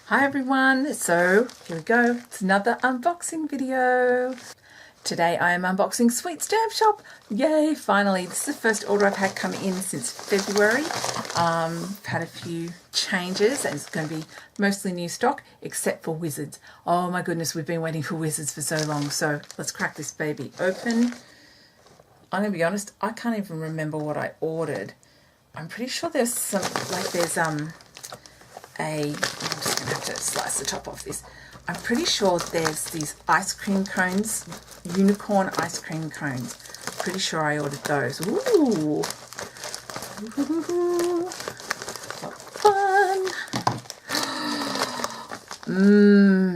Hi everyone, so here we go, it's another unboxing video. Today I am unboxing Sweet Stamp Shop. Yay, finally. This is the first order I've had come in since February. Had a few changes and it's going to be mostly new stock except for Wizards. Oh my goodness, we've been waiting for Wizards for so long, so let's crack this baby open. I'm going to be honest, I can't even remember what I ordered. I'm pretty sure there's some, like there's I'm just going to have to slice the top off this. I'm pretty sure there's these ice cream cones, unicorn ice cream cones. Pretty sure I ordered those. Ooh. Ooh. What fun.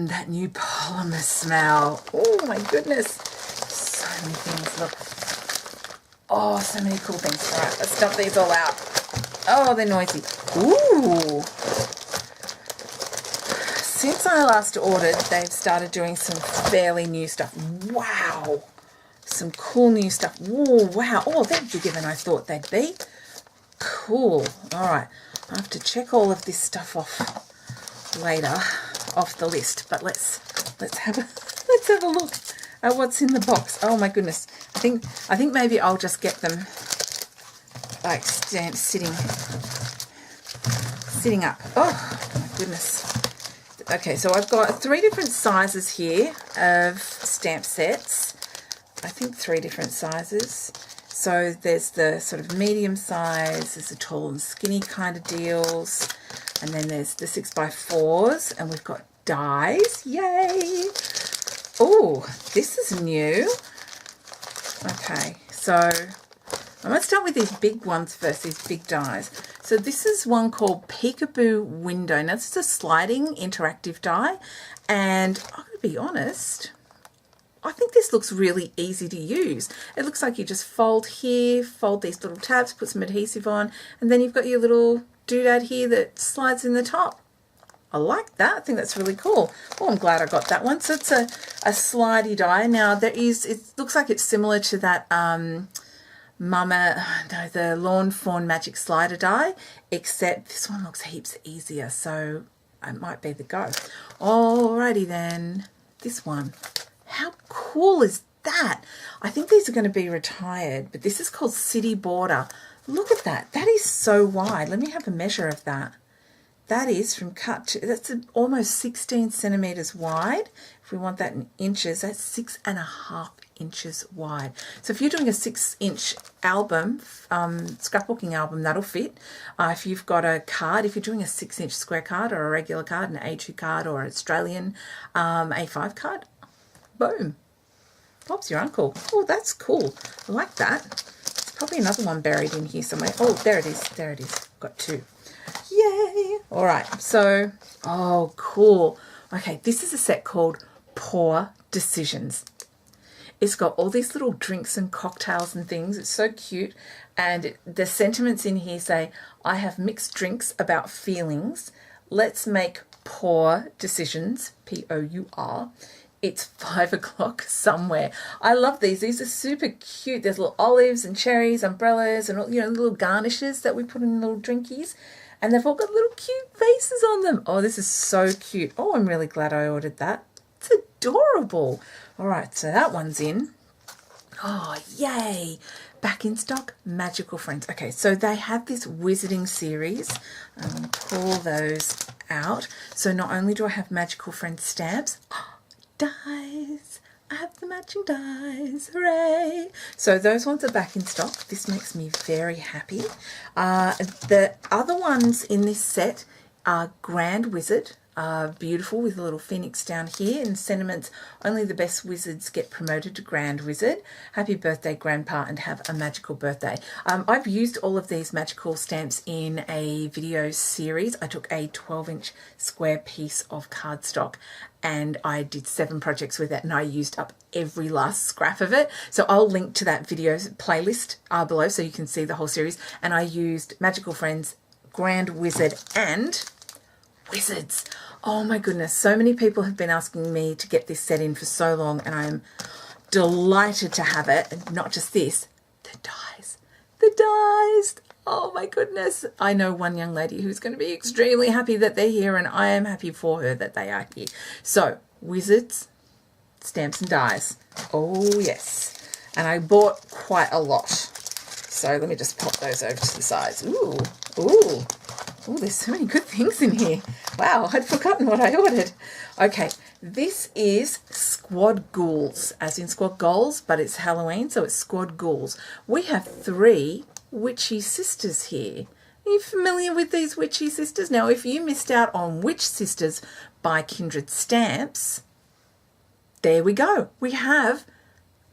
That new polymer smell. Oh my goodness. So many things. Look. Oh, so many cool things. All right, let's dump these all out. Oh, they're noisy. Ooh. Since I last ordered, they've started doing some fairly new stuff. Wow. Some cool new stuff. Ooh, wow. Oh, they're bigger than I thought they'd be. Cool. All right. I have to check all of this stuff off later, off the list. But let's have a look at what's in the box. Oh my goodness. I think maybe I'll just get them like sitting up. Oh my goodness. Okay, so I've got 3 different sizes here of stamp sets. I think 3 different sizes. So there's the sort of medium size, there's the tall and skinny kind of deals, and then there's the 6x4s, and we've got dies. Yay! Oh, this is new. Okay, so I'm going to start with these big ones first, these big dies. So this is one called Peekaboo Window. Now this is a sliding interactive die, and I'm going to be honest, I think this looks really easy to use. It looks like you just fold here, fold these little tabs, put some adhesive on, and then you've got your little doodad here that slides in the top. I like that. I think that's really cool. Oh, I'm glad I got that one. So it's a slidey die. Now it looks like it's similar to that the Lawn Fawn Magic Slider die, except this one looks heaps easier, so it might be the go. Alrighty then, this one. How cool is that? I think these are going to be retired, but this is called City Border. Look at that. That is so wide. Let me have a measure of that. That is from cut to, that's almost 16 centimetres wide. If we want that in inches, that's 6.5 inches wide. So if you're doing a 6-inch album, scrapbooking album, that'll fit. If you've got a card, if you're doing a 6-inch square card or a regular card, an A2 card or an Australian A5 card, boom. Bob's your uncle. Oh, that's cool. I like that. There's probably another one buried in here somewhere. Oh, there it is. There it is. Got 2. Yay! All right, so, oh, cool. Okay, this is a set called Poor Decisions. It's got all these little drinks and cocktails and things. It's so cute. And the sentiments in here say, I have mixed drinks about feelings. Let's make poor decisions, P-O-U-R. It's 5 o'clock somewhere. I love these. These are super cute. There's little olives and cherries, umbrellas, and little garnishes that we put in little drinkies. And they've all got little cute faces on them. Oh, this is so cute. Oh, I'm really glad I ordered that. It's adorable. All right, so that one's in. Oh, yay. Back in stock, Magical Friends. Okay, so they have this wizarding series. I'm going to pull those out. So not only do I have Magical Friends stamps, dies. I have the matching dies. Hooray! So those ones are back in stock. This makes me very happy. The other ones in this set are Grand Wizard. Beautiful with a little phoenix down here, and sentiments, only the best wizards get promoted to Grand Wizard. Happy birthday, Grandpa, and have a magical birthday. I've used all of these magical stamps in a video series. I took a 12-inch square piece of cardstock and I did 7 projects with it, and I used up every last scrap of it. So I'll link to that video playlist below so you can see the whole series. And I used Magical Friends, Grand Wizard, and Wizards. Oh my goodness, so many people have been asking me to get this set in for so long, and I'm delighted to have it. And not just this, the dies. The dies. Oh my goodness. I know one young lady who's going to be extremely happy that they're here, and I am happy for her that they are here. So, wizards, stamps and dies. Oh yes. And I bought quite a lot. So let me just pop those over to the sides. Ooh, ooh. Oh, there's so many good things in here. Wow, I'd forgotten what I ordered. Okay, this is Squad Ghouls, as in Squad Goals, but it's Halloween, so it's Squad Ghouls. We have 3 witchy sisters here. Are you familiar with these witchy sisters? Now, if you missed out on Witch Sisters by Kindred Stamps, there we go. We have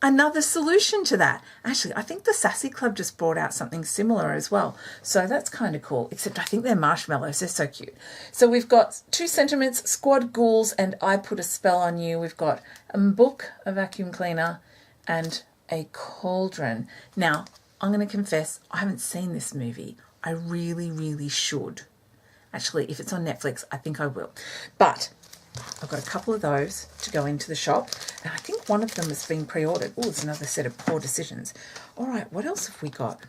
another solution to that. Actually, I think the Sassy Club just brought out something similar as well. So that's kind of cool, except I think they're marshmallows. They're so cute. So we've got 2 sentiments, Squad Ghouls, and I Put a Spell on You. We've got a book, a vacuum cleaner, and a cauldron. Now, I'm going to confess, I haven't seen this movie. I really, really should. Actually, if it's on Netflix, I think I will. But I've got a couple of those to go into the shop, and I think one of them has been pre-ordered. Oh, it's another set of poor decisions. All right, what else have we got?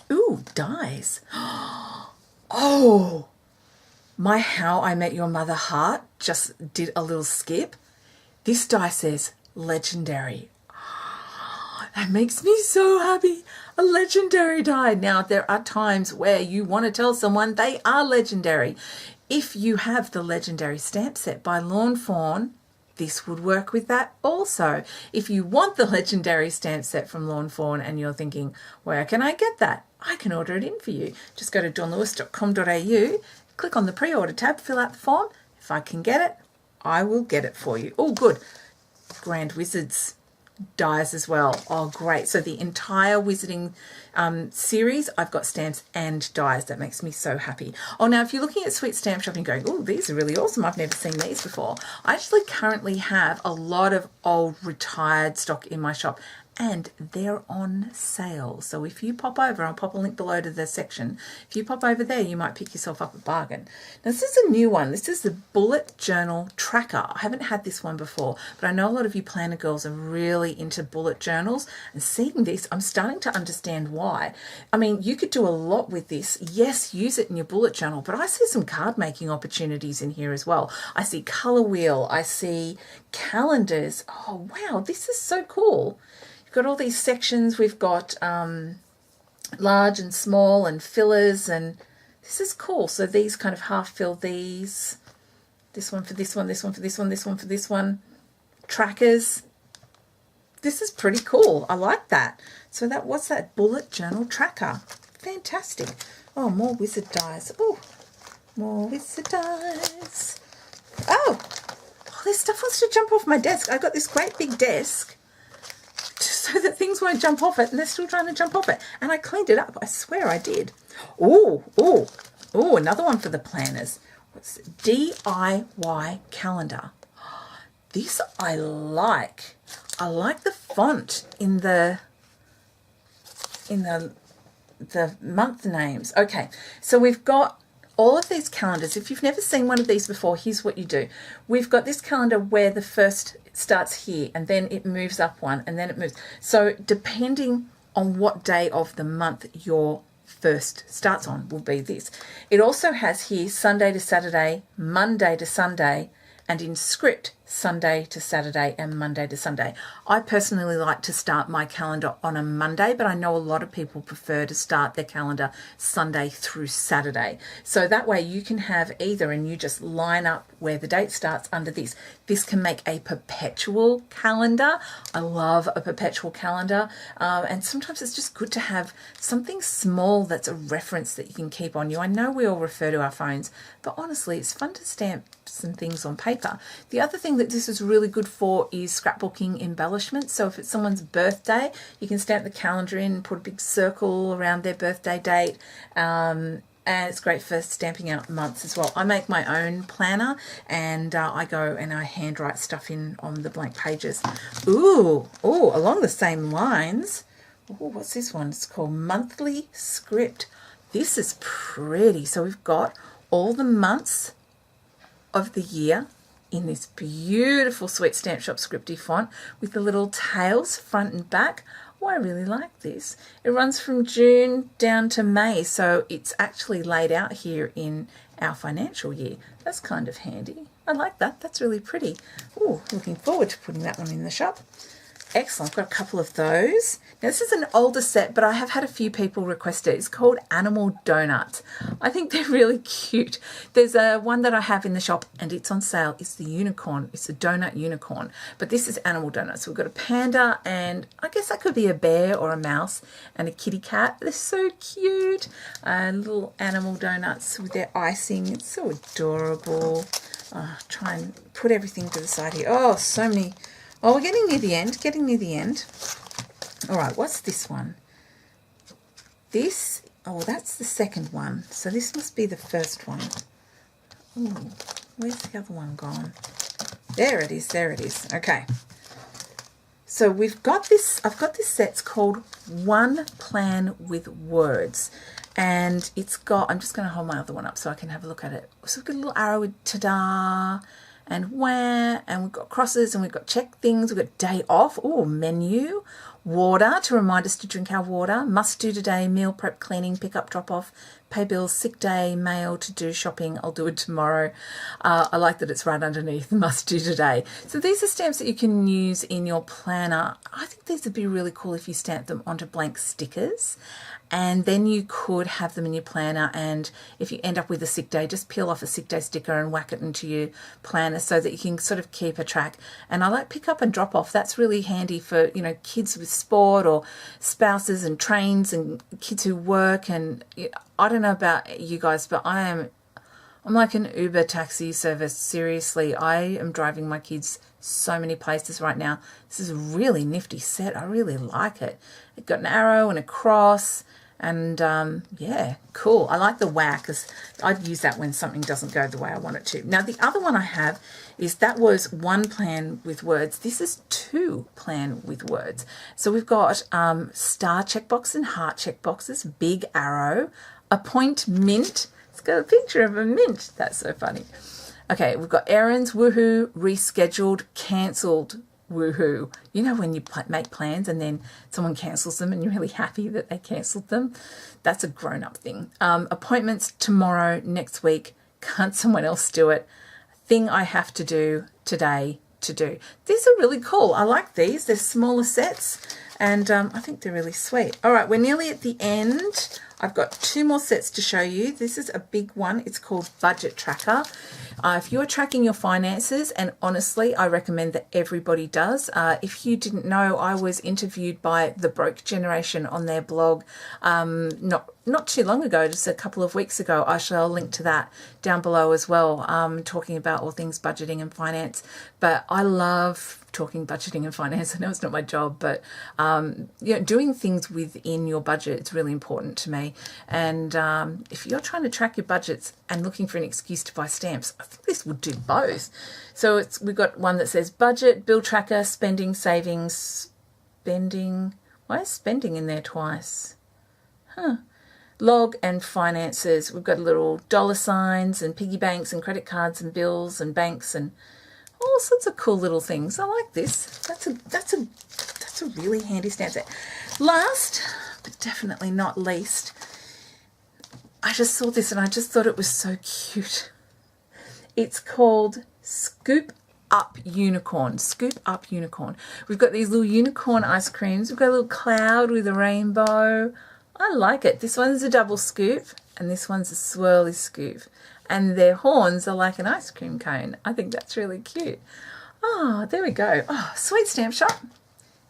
Ooh, dies. Oh, my How I Met Your Mother heart just did a little skip. This die says legendary. That makes me so happy. A legendary die. Now, there are times where you want to tell someone they are legendary. If you have the legendary stamp set by Lawn Fawn, this would work with that also. If you want the legendary stamp set from Lawn Fawn and you're thinking, where can I get that? I can order it in for you. Just go to dawnlewis.com.au, click on the pre-order tab, fill out the form. If I can get it, I will get it for you. Oh, good. Grand Wizards dies as well. Oh, great. So the entire Wizarding series, I've got stamps and dies. That makes me so happy. Oh, now if you're looking at Sweet Stamp Shop and going, oh, these are really awesome, I've never seen these before, I actually currently have a lot of old retired stock in my shop, and they're on sale. So if you pop over, I'll pop a link below to the section. If you pop over there, you might pick yourself up a bargain. Now, this is a new one. This is the Bullet Journal Tracker. I haven't had this one before, but I know a lot of you planner girls are really into bullet journals, and seeing this, I'm starting to understand why. I mean, you could do a lot with this. Yes, use it in your bullet journal, but I see some card making opportunities in here as well. I see color wheel. I see calendars. Oh, wow, this is so cool. Got all these sections. We've got large and small and fillers, and this is cool. So these kind of half fill these. This one for this one, this one for this one, this one for this one. Trackers. This is pretty cool. I like that. So that, what's that? Bullet Journal Tracker. Fantastic. Oh, more wizard dies. Oh, more wizard dies. Oh, this stuff wants to jump off my desk. I got this great big desk so that things won't jump off it, and they're still trying to jump off it. And I cleaned it up. I swear I did. Oh, oh, oh, another one for the planners. What's it? DIY calendar. This I like. I like the font in the month names. Okay, so we've got all of these calendars. If you've never seen one of these before, here's what you do. We've got this calendar where the first starts here, and then it moves up one, and then it moves. So depending on what day of the month your first starts on will be this. It also has here Sunday to Saturday, Monday to Sunday, and in script, Sunday to Saturday and Monday to Sunday. I personally like to start my calendar on a Monday, but I know a lot of people prefer to start their calendar Sunday through Saturday. So that way you can have either, and you just line up where the date starts under this. This can make a perpetual calendar. I love a perpetual calendar. And sometimes it's just good to have something small that's a reference that you can keep on you. I know we all refer to our phones, but honestly, it's fun to stamp some things on paper. The other thing that this is really good for is scrapbooking embellishments. So if it's someone's birthday, you can stamp the calendar in, put a big circle around their birthday date, and it's great for stamping out months as well. I make my own planner, and I go and I handwrite stuff in on the blank pages. Ooh, along the same lines. Ooh, what's this one? It's called Monthly Script. This is pretty. So we've got all the months of the year in this beautiful Sweet Stamp Shop scripty font with the little tails front and back. Oh, I really like this. It runs from June down to May, so it's actually laid out here in our financial year. That's kind of handy. I like that. That's really pretty. Oh, looking forward to putting that one in the shop. Excellent. I've got a couple of those. Now, this is an older set, but I have had a few people request it. It's called Animal Donuts. I think they're really cute. There's one that I have in the shop, and it's on sale. It's the unicorn. It's a donut unicorn. But this is Animal Donuts. So we've got a panda, and I guess that could be a bear or a mouse, and a kitty cat. They're so cute. Little animal donuts with their icing. It's so adorable. Try and put everything to the side here. Oh, so many. Oh, we're getting near the end, All right, what's this one? That's the second one. So this must be the first one. Ooh, where's the other one gone? There it is. Okay. So I've got this set. It's called One Plan with Words. And it's got, I'm just going to hold my other one up so I can have a look at it. So we've got a little arrow with ta-da, and where, and we've got crosses, and we've got check things, we've got day off, menu, water to remind us to drink our water, must do today, meal prep, cleaning, pick up, drop off, pay bills, sick day, mail, to do shopping, I'll do it tomorrow. I like that it's right underneath, must do today. So these are stamps that you can use in your planner. I think these would be really cool if you stamp them onto blank stickers. And then you could have them in your planner, and if you end up with a sick day, just peel off a sick day sticker and whack it into your planner so that you can sort of keep a track. And I like pick up and drop off. That's really handy for, kids with sport, or spouses and trains, and kids who work. And I don't know about you guys, but I'm like an Uber taxi service. Seriously, I am driving my kids so many places right now. This is a really nifty set. I really like it. It's got an arrow and a cross. And yeah, cool. I like the whack, because I'd use that when something doesn't go the way I want it to. Now, the other one I have is, that was One Plan with Words. This is Two Plan with Words. So we've got star checkbox and heart checkboxes, big arrow, appoint mint. It's got a picture of a mint. That's so funny. Okay, we've got errands, woohoo, rescheduled, cancelled, woohoo. You know when you make plans and then someone cancels them and you're really happy that they cancelled them? That's a grown-up thing. Appointments tomorrow, next week. Can't someone else do it? Thing I have to do today to do. These are really cool. I like these. They're smaller sets, and I think they're really sweet. All right, we're nearly at the end. I've got two more sets to show you. This is a big one. It's called Budget Tracker. If you're tracking your finances, and honestly, I recommend that everybody does. If you didn't know, I was interviewed by the Broke Generation on their blog not too long ago, just a couple of weeks ago. I shall link to that down below as well, talking about all things budgeting and finance. But I love talking budgeting and finance. I know it's not my job, but doing things within your budget, it's really important to me. And if you're trying to track your budgets and looking for an excuse to buy stamps, I think this would do both. So we've got one that says budget, bill tracker, spending, savings, spending. Why is spending in there twice? Log and finances. We've got little dollar signs and piggy banks and credit cards and bills and banks and all sorts of cool little things. I like this. That's a really handy stamp set. Last, but definitely not least, I just saw this and I just thought it was so cute. It's called Scoop Up Unicorn. Scoop Up Unicorn. We've got these little unicorn ice creams. We've got a little cloud with a rainbow. I like it. This one's a double scoop and this one's a swirly scoop. And their horns are like an ice cream cone. I think that's really cute. Oh, there we go. Oh, sweet stamp shop.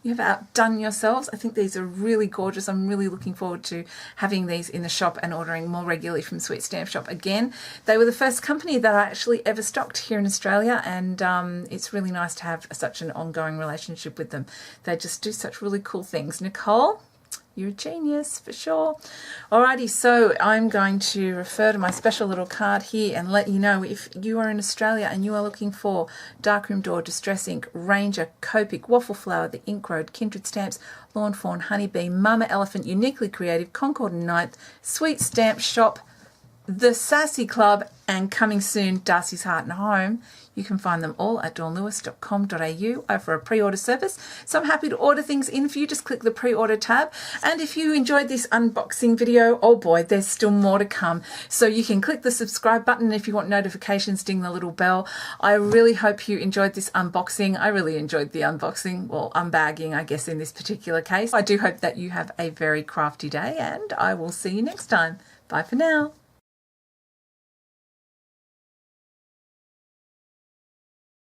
You have outdone yourselves. I think these are really gorgeous. I'm really looking forward to having these in the shop and ordering more regularly from Sweet Stamp Shop again. They were the first company that I actually ever stocked here in Australia, and it's really nice to have such an ongoing relationship with them. They just do such really cool things. Nicole, you're a genius for sure. Alrighty, so I'm going to refer to my special little card here and let you know if you are in Australia and you are looking for Darkroom Door, Distress Ink, Ranger, Copic, Waffle Flower, The Ink Road, Kindred Stamps, Lawn Fawn, Honeybee, Mama Elephant, Uniquely Creative, Concord and Ninth, Sweet Stamp Shop, The Sassy Club, and coming soon, Darcy's Heart and Home. You can find them all at dawnlewis.com.au over a pre-order service. So I'm happy to order things in for you. Just click the pre-order tab. And if you enjoyed this unboxing video, oh boy, there's still more to come. So you can click the subscribe button if you want notifications, ding the little bell. I really hope you enjoyed this unboxing. I really enjoyed the unboxing. Well, unbagging, I guess, in this particular case. I do hope that you have a very crafty day, and I will see you next time. Bye for now.